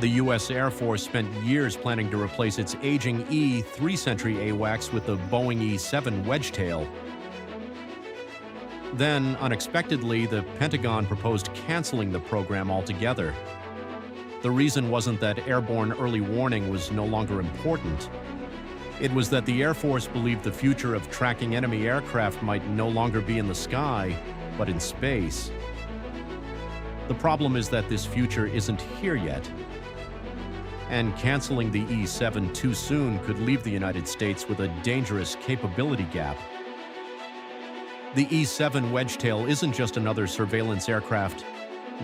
The U.S. Air Force spent years planning to replace its aging E-3 Sentry AWACS with the Boeing E-7 Wedgetail. Then, unexpectedly, the Pentagon proposed canceling the program altogether. The reason wasn't that airborne early warning was no longer important. It was that the Air Force believed the future of tracking enemy aircraft might no longer be in the sky, but in space. The problem is that this future isn't here yet. And canceling the E-7 too soon could leave the United States with a dangerous capability gap. The E-7 Wedgetail isn't just another surveillance aircraft.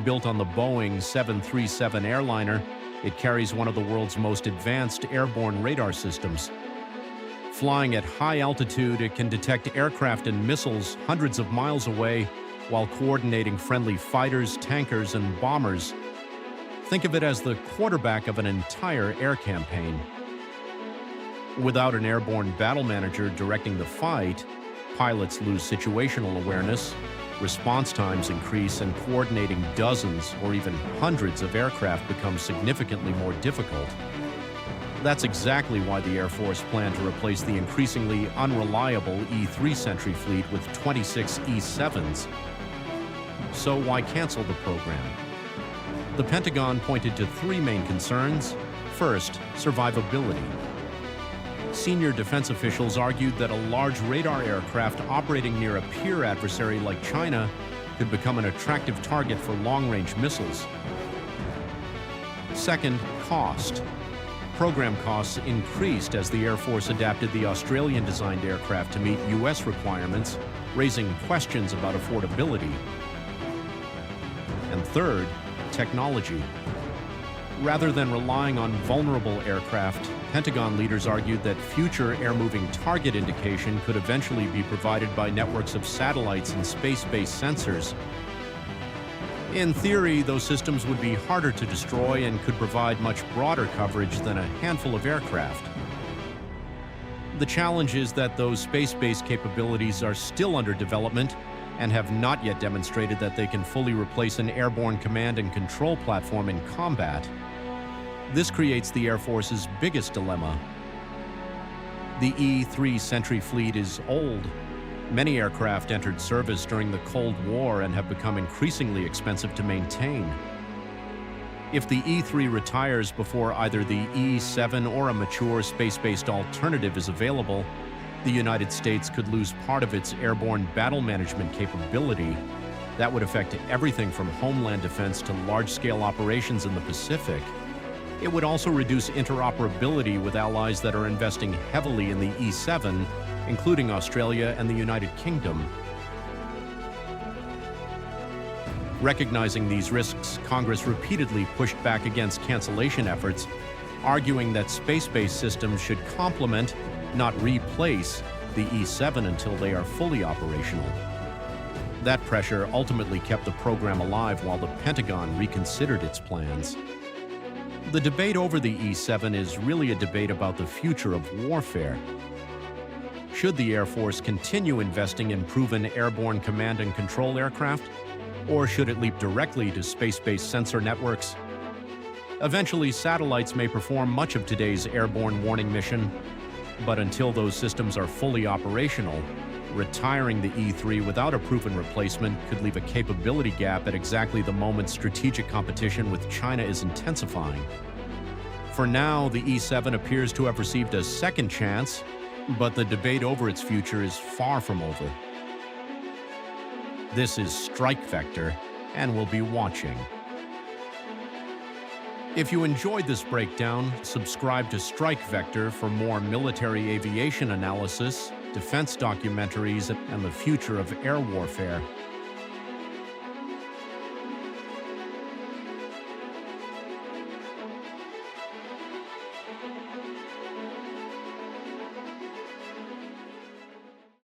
Built on the Boeing 737 airliner, it carries one of the world's most advanced airborne radar systems. Flying at high altitude, it can detect aircraft and missiles hundreds of miles away while coordinating friendly fighters, tankers, and bombers. Think of it as the quarterback of an entire air campaign. Without an airborne battle manager directing the fight, pilots lose situational awareness, response times increase, and coordinating dozens or even hundreds of aircraft becomes significantly more difficult. That's exactly why the Air Force planned to replace the increasingly unreliable E-3 Sentry fleet with 26 E-7s. So why cancel the program? The Pentagon pointed to three main concerns. First, survivability. Senior defense officials argued that a large radar aircraft operating near a peer adversary like China could become an attractive target for long-range missiles. Second, cost. Program costs increased as the Air Force adapted the Australian-designed aircraft to meet U.S. requirements, raising questions about affordability. And third, technology. Rather than relying on vulnerable aircraft, Pentagon leaders argued that future air-moving target indication could eventually be provided by networks of satellites and space-based sensors. In theory, those systems would be harder to destroy and could provide much broader coverage than a handful of aircraft. The challenge is that those space-based capabilities are still under development and have not yet demonstrated that they can fully replace an airborne command and control platform in combat. This creates the Air Force's biggest dilemma. The E-3 Sentry fleet is old. Many aircraft entered service during the Cold War and have become increasingly expensive to maintain. If the E-3 retires before either the E-7 or a mature space-based alternative is available, the United States could lose part of its airborne battle management capability. That would affect everything from homeland defense to large-scale operations in the Pacific. It would also reduce interoperability with allies that are investing heavily in the E-7, including Australia and the United Kingdom. Recognizing these risks, Congress repeatedly pushed back against cancellation efforts, arguing that space-based systems should complement, not replace, the E-7 until they are fully operational. That pressure ultimately kept the program alive while the Pentagon reconsidered its plans. The debate over the E-7 is really a debate about the future of warfare. Should the Air Force continue investing in proven airborne command and control aircraft, or should it leap directly to space-based sensor networks? Eventually, satellites may perform much of today's airborne warning mission, but until those systems are fully operational, retiring the E-3 without a proven replacement could leave a capability gap at exactly the moment strategic competition with China is intensifying. For now, the E-7 appears to have received a second chance, but the debate over its future is far from over. This is Strike Vector, and we'll be watching. If you enjoyed this breakdown, subscribe to Strike Vector for more military aviation analysis, defense documentaries, and the future of air warfare.